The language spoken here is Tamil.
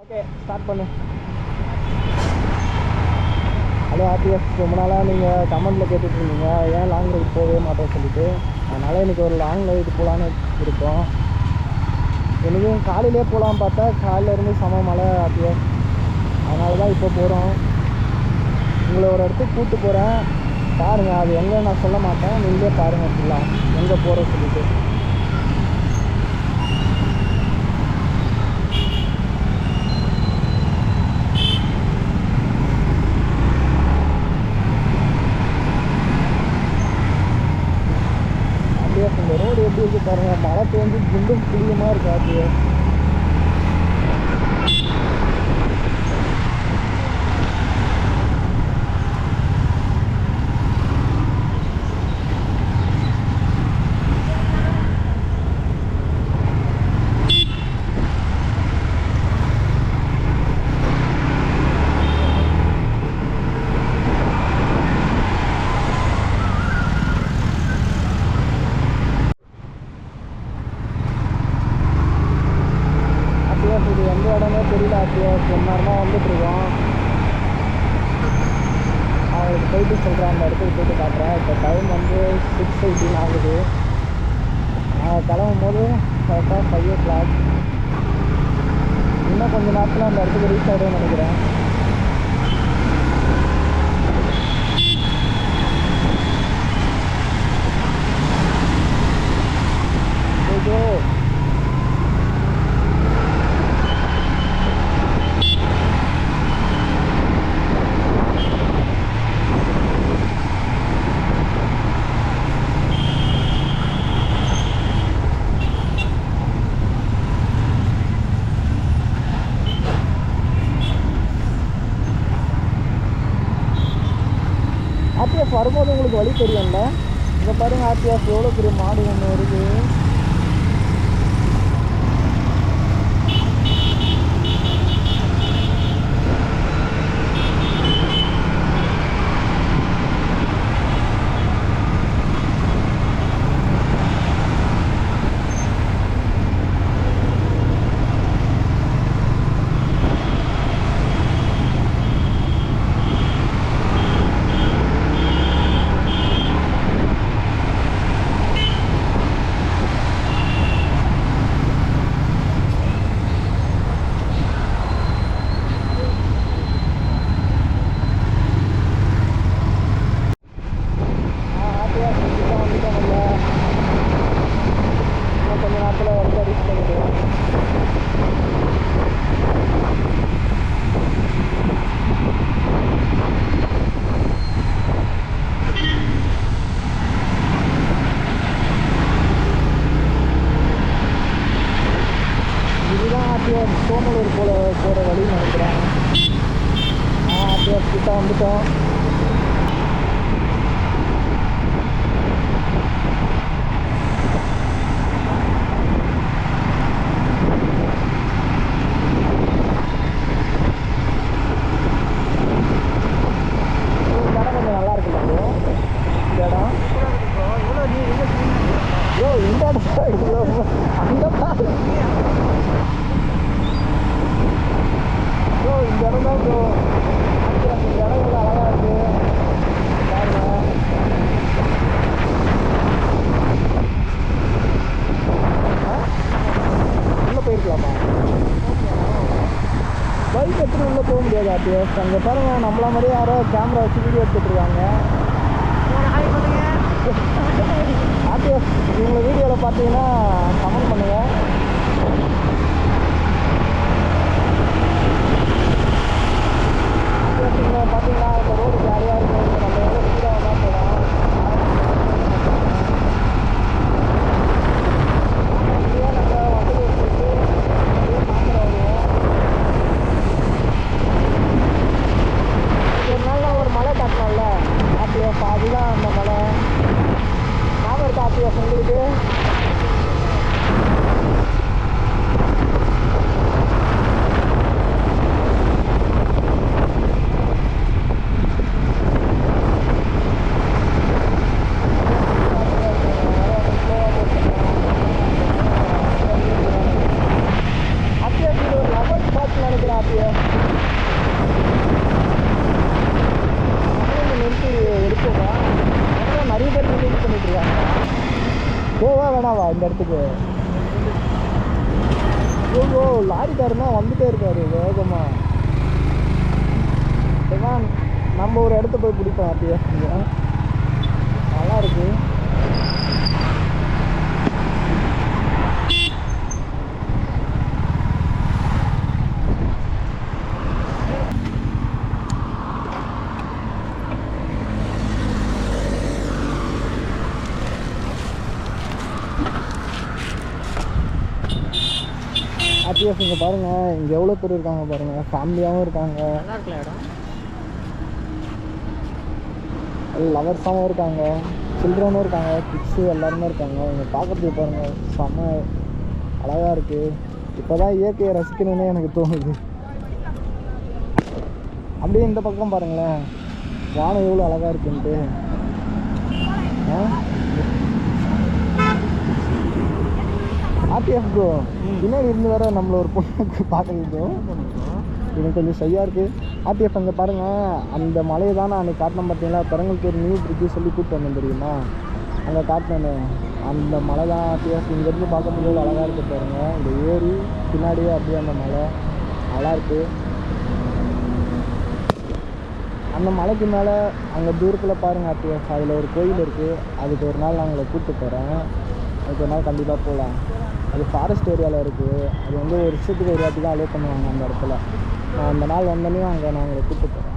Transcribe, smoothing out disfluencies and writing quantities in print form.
ஓகே ஸ்டார்ட் பண்ணு. ஹலோ ஆர்டிஎஸ், ரொம்ப நாளாக நீங்கள் கமெண்ட்டில் கேட்டுட்ருந்தீங்க ஏன் லாங் ரைடு போகவே மாட்டோம்னு சொல்லிட்டு. அதனால் இன்றைக்கி ஒரு லாங் ரைடு போகலான்னு இருக்கோம். இன்றைக்கும் காலையிலே போகலான்னு பார்த்தா காலையிலேருந்து செம மழை ஆர்டிஎஸ். அதனால தான் இப்போ போகிறோம். உங்களை ஒரு இடத்துக்கு கூப்பிட்டு போகிறேன், பாருங்கள். அது எங்கே நான் சொல்ல மாட்டேன், நீங்களே பாருங்கள் ஃபுல்லாக எங்கே போகிறோன்னு சொல்லிட்டு. இந்த ரோடு எப்படி இருக்குது பாருங்கள், மழை பெஞ்சு குண்டும் குழியமாக இருக்குது ஆர்டிஎஸ். இது எந்த இடமே தெரியல ஆர்டிஎஸ். ரொம்ப நேரமாக வந்துட்டுருக்கோம். அவங்களுக்கு போயிட்டு சொல்கிறேன், அந்த இடத்துக்கு போயிட்டு காட்டுறேன். இப்போ டைம் வந்து 6:18 ஆகுது. நாங்கள் கிளம்பும் போது கரெக்டாக 5 o'clock. இன்னும் கொஞ்சம் நேரத்தில் அந்த இடத்துக்கு ரீச் ஆகிடுன்னு நினைக்கிறேன். போய்ட்டோ ஆர்டிஎஸ். வரும்போது உங்களுக்கு வழி தெரியும்ல. இங்கே பாருங்கள் ஆர்டிஎஸ், எவ்வளோ பெரிய மாடு ஒன்று இருக்குது. சோமலூர் போகிற வழின்னு நினைக்கிறேன். ஆர்டிஎஸ் கிட்ட வந்துட்டோம். இந்த இடம் கொஞ்சம் நல்லா இருக்குல்ல ப்ரோ? இந்த இடம் ப்ரோ, இந்த இடம் இவ்வளோ அந்த ப்ரோ, இந்த இடம் தான் ப்ரோ. இந்த இடம் எவ்வளோ அழகாக இருக்குது பாருங்க. உள்ளே போயிருக்கலாமா? பைக் எடுத்துகிட்டு உள்ளே போக முடியாது ஆர்டிஎஸ். அங்கே பாருங்க, நம்மள மாதிரி யாரோ கேமரா வச்சு வீடியோ எடுத்துகிட்ருக்காங்க ஆர்டிஎஸ். இவங்க வீடியோவில் பார்த்தீங்கன்னா கமெண்ட் பண்ணுங்கள். பார்த்தீங்கன்னா இந்த ரோடு ஜாலியாக இருக்கும். நம்ம எவ்வளோ ஸ்பீடாக தான் போகலாம். அப்படியே நம்ம வண்டி எடுத்துட்டு அப்படியே சாப்பிட வருவோம். ஒரு நாள் ஒரு மலை காட்டினோம்ல ஆர்டிஎஸ், அதுதான் அந்த மலை. ஞாபகம் இருக்கா ஆர்டிஎஸ் உங்களுக்கு? மெயினாவா இந்த இடத்துக்கு? ஐயோ லாரிக்காரனா வந்துட்டே இருக்காரு வேகமா. ஏன்னா நம்ம ஒரு இடத்த போய் பிடிப்போம் அப்படியே. நல்லா இருக்கு. ஆர்டிஎஃப் இங்கே பாருங்கள், இங்கே எவ்வளோ பேர் இருக்காங்க பாருங்கள், ஃபேமிலியாகவும் இருக்காங்க, லவர்ஸாகவும் இருக்காங்க, சில்ட்ரனும் இருக்காங்க, கிட்ஸு எல்லாருமே இருக்காங்க. இங்கே பார்க்குறதுக்கு பாருங்கள் செம்ம அழகாக இருக்குது. இப்போ தான் இயற்கையை ரசிக்கணுன்னே எனக்கு தோணுது. அப்படியே இந்த பக்கம் பாருங்களேன், வானம் எவ்வளோ அழகாக இருக்குன்ட்டு. ஆர்டிஎஃப் ப்ரோ பின்னாடி இருந்து வேற நம்மளை ஒரு பொண்ணுக்கு பார்க்குறது ப்ரோ, எனக்கு கொஞ்சம் ஷையாக இருக்குது. ஆர்டிஎஃப் அங்கே பாருங்கள், அந்த மலையை தான் நான் அன்றைக்கி காட்டினேன் பார்த்தீங்களா, பெரங்கல்தூர் நியூ பிரிட்ஜு சொல்லி கூப்பிட்டு வந்தேன் தெரியுமா, அங்கே காட்டினேன் அந்த மலை தான் ஆர்டிஎஃப். இங்கேருந்து பார்க்கும்போது அழகாக இருக்குது பாருங்கள், இந்த ஏரி பின்னாடியே அப்படியே அந்த மலை நல்லாயிருக்கு. அந்த மலைக்கு மேலே அங்கே தூரத்தில் பாருங்கள் ஆர்டிஎஃப், அதில் ஒரு கோயில் இருக்குது. அதுக்கு ஒரு நாள் நான் உங்களை கூப்பிட்டு போகிறேன், அதுக்கு ஒரு நாள் கண்டிப்பாக போகலாம். அது ஃபாரஸ்ட் ஏரியாவில் இருக்குது. அது வந்து ஒரு வருஷத்துக்கு ஒரு வாட்டி தான் அலோவ் பண்ணுவாங்க அந்த இடத்துல. நான் அந்த நாள் வந்தோடனே அங்கே நான் உங்களை கூப்பிட்டு போகிறேன்.